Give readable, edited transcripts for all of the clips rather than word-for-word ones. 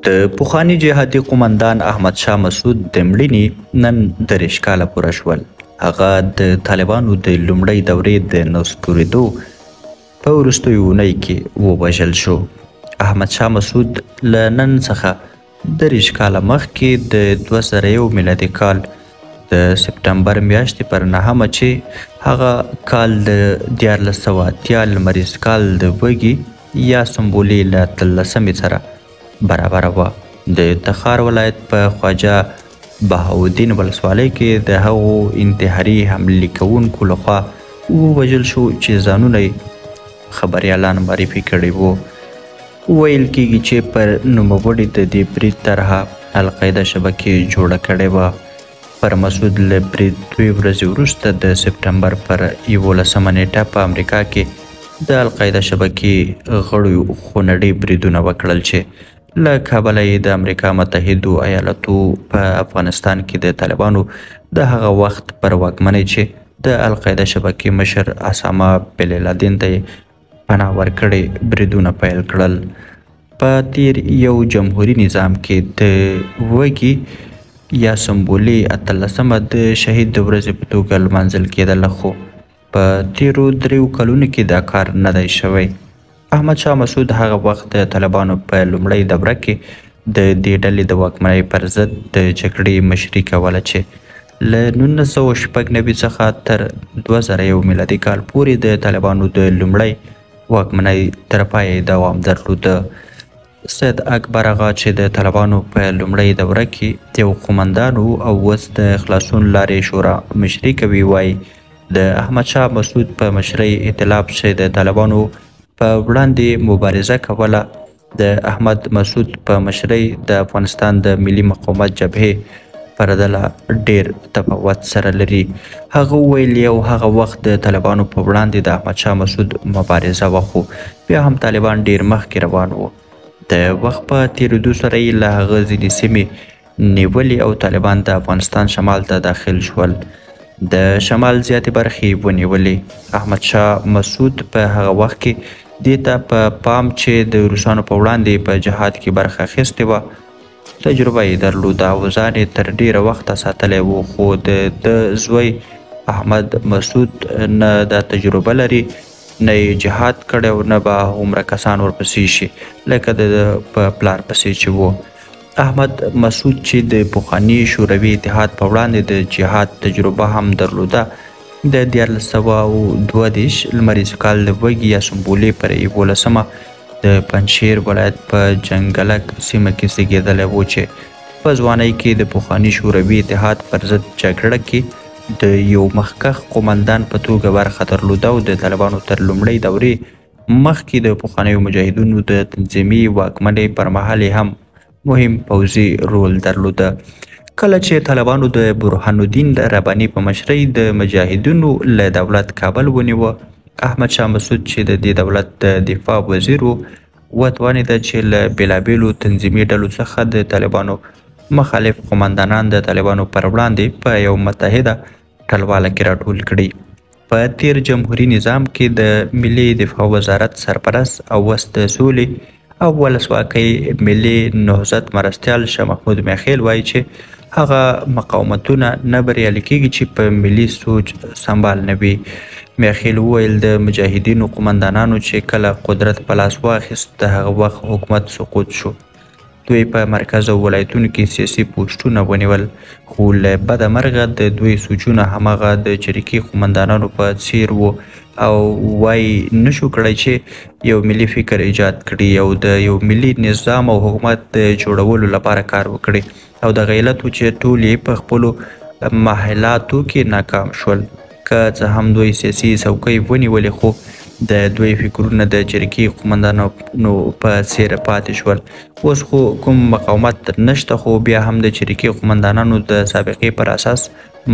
د پخواني جهادي قومندان احمد شاه مسعود د مړینې نن 30 کاله پوره شول. هغه د طالبانو د لومړۍ دورې د نسکورېدو په وروستیو اونۍ کې ووژل شو. احمد شاه مسعود له نن څخه 30 کاله مخکې د 2001 میلادي کال د سپټمبر میاشتې پر 9 چې هغه کال د 1480 لمریز کال د وږي یا سمبولي له 13 سره برابر وه. د تخار ولایت په خواجه بهاءالدین ولسوالۍ کې د هغو انتحاري حملې کوونکو لخوا ووژل شو چې ځانونه یې خبریالان معرفي کړي وو. ویل کېږي چې پر نوموړي د دې برید طرحه القاعده شبکې جوړه کړې وه. پر مسعود له برید 2 ورځې وروسته د سپټمبر پر 11 نیټه په امریکا کې د القاعده شبکې غړو خونړي بریدونه وکړل چې له کابله یې د امریکا متحدو ایالاتو په افغانستان کې د طالبانو د هغه وخت پر واکمنۍ چې د القاعده شبکې مشر اسامه بن لادن ته پناه ورکړې بریدونه پیل کړل. په تیر یو جمهوري نظام کې د وږي یا سمبولي 13 د شهید د ورځې په توګه لمانځل کېدله، خو په تیرو 3 کلونو کې دا کار نه دی شوی. احمد شاه مسعود هغه وخت د طالبانو په لومړۍ دوره کې د دې ډلې د واکمنۍ پر ضد د جګړې مشري کوله چې له 1996 څخه تر 2001 میلادي کال پورې د طالبانو د لومړۍ واکمنۍ تر پایه دوام درلوده. سید اکبر آغا چې د طالبانو په لومړۍ دوره کې یو قومندان او اوس د خلاصون لارې شورا مشري کوي، وایي د احمد شاه مسعود په مشرۍ ائتلاف چې د طالبانو په وړاندې مبارزه کوله، د احمد مسعود په مشرۍ د افغانستان د ملي مقاومت جبهې پرتله ډیر تفاوت سره لري. هغه ویلي او هغه وخت د طالبانو په وړاندې د احمد شاه مسعود مبارزه وه، خو بیا هم طالبان ډیر مخکې روان وو. د وخت په تیریدو سره یې له هغه ځینې سیمې نیولې او طالبان د افغانستان شمال ته داخل شول. د شمال زیاتې برخې ونیولې. احمد شاه مسعود په هغه وخت کې دې ته په پام چې د روسانو په وړاندې په جهاد کې برخه اخیستې وه تجربه یې درلوده او ځان یې تر ډیره وخته ساتلی و، خو د زوی احمد مسعود نه دا تجربه لري، نه یې جهاد کړی او نه به هومره کسان ورپسې شي لکه د په پلار پسې چې و. احمد مسعود چې د پخواني شوروي اتحاد په وړاندې د جهاد تجربه هم درلوده، د 1432 لمریز کال د وږي یا سمبولي پر 11 د پنجشیر ولایت په جنګلک سیمه کې زیږېدلی و چې په ځوانۍ کې د پخواني شوروي اتحاد پر ضد جګړه کې د یو مخکښ قومندان په توګه برخه درلوده او د طالبانو تر لومړۍ دورې مخکې د پخوانیو مجاهدینو د تنظیمي واکمنۍ پر مهال هم مهم پوځي رول درلوده. کله چې طالبانو د برهان الدین رباني په مشرۍ د مجاهدینو له دولت کابل ونیوه، احمد شاه مسعود چې د دې دولت د دفاع وزیر و وتوانېده چې له بېلابېلو تنظیمي ډلو څخه د طالبانو مخالف قومندانان د طالبانو پر وړاندې په یو متحده ټلواله کې راټول کړي. په تیر جمهوري نظام کې د ملي دفاع وزارت سرپرست او اوس د سولې او ولسواکۍ ملي نهضت مرستیال شاه محمود میاخیل وایي چې هغه مقاومتونه نه بریالي کېږي چې په ملي سوچ سمبال نه وي. میاخیل وویل د مجاهدینو قومندانانو چې کله قدرت په لاس واخیست د هغه وخت حکومت سقوط شو. دوی په مرکز او ولایتونو کې سیاسي پوسټونه ونیول، خو له بده مرغه د دوی سوچونه هماغه د چریکي قومندانانو په څیر وو او وایي نشو کړی چې یو ملي فکر ایجاد کړي او د یو ملي نظام او حکومت د جوړولو لپاره کار وکړي، او د علت و چې ټول یې په خپلو محلاتو کې ناکام شول. که څه هم دوی سیاسي څوکۍ ونیولې، خو د دوی فکرونه د چریکي قومندانانو په څیر پاتې شول. اوس خو کوم مقاومت نشته، خو بیا هم د چریکي قومندانانو د سابقې پر اساس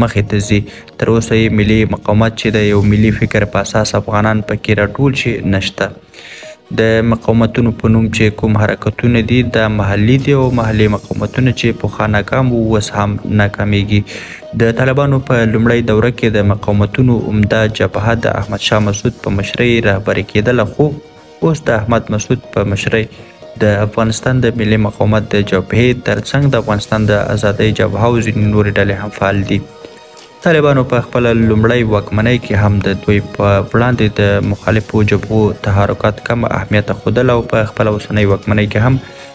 مخې ته ځي. تر اوسه یې ملي مقاومت چې د یو ملي فکر په اساس افغانان پکې راټول شي نشته. د مقاومتونو په نوم چې کوم حرکتونه دي دا محلي دي او محلي مقاومتونه چې پخوا ناکام وو اوس هم ناکامیږي. د طالبانو په لومړۍ دوره کې د مقاومتونو عمده جبهه د احمد شاه مسعود په مشرۍ رهبري کېدله، خو اوس د احمد مسعود په مشرۍ د افغانستان د ملي مقاومت د جبهې ترڅنګ د افغانستان د ازادۍ جبهه او ځینې نورې ډلې هم فعال دي. طالبانو په خپله لومړۍ واکمنۍ کې هم د دوی په وړاندې د مخالفو جبهو تحرکات کم اهمیت ښودل او په خپله اوسنۍ واکمنۍ کې هم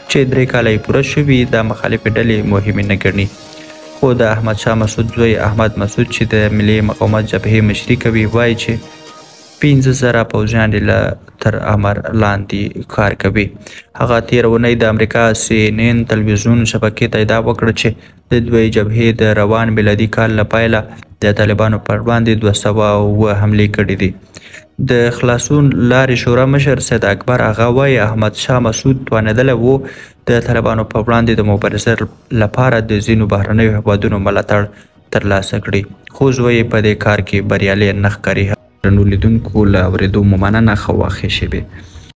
چې 3 کاله یې پوره شوي د مخالفې ډلې مهمې نه ګڼي. خو د احمدشاه مسعود زوی احمد مسعود چې د ملي مقاومت جبهې مشري کوي وایي چې 15,000 پوځیان یې تر امر لاندې کار کوي. هغه تېره اونۍ د امریکا CNN تلویزیون شبکې ته ادعا وکړه چې د دوی جبهې د روان میلادي کال له پیله د طالبانو پر وړاندې 207 حملې کړي دي. د خلاصون لارې شورا مشر سید اکبر هغه وایي احمدشاه مسعود توانېدلی و د طالبانو په وړاندې د مبارزې لپاره د ځینو بهرنیو هیوادونو ملاتړ ترلاسه کړي، خو زوی یې په دې کار کې بریالی نه ښکاري. درنو لیدونکو له اورېدو مو مننه، ښه وخت ښې شېبې.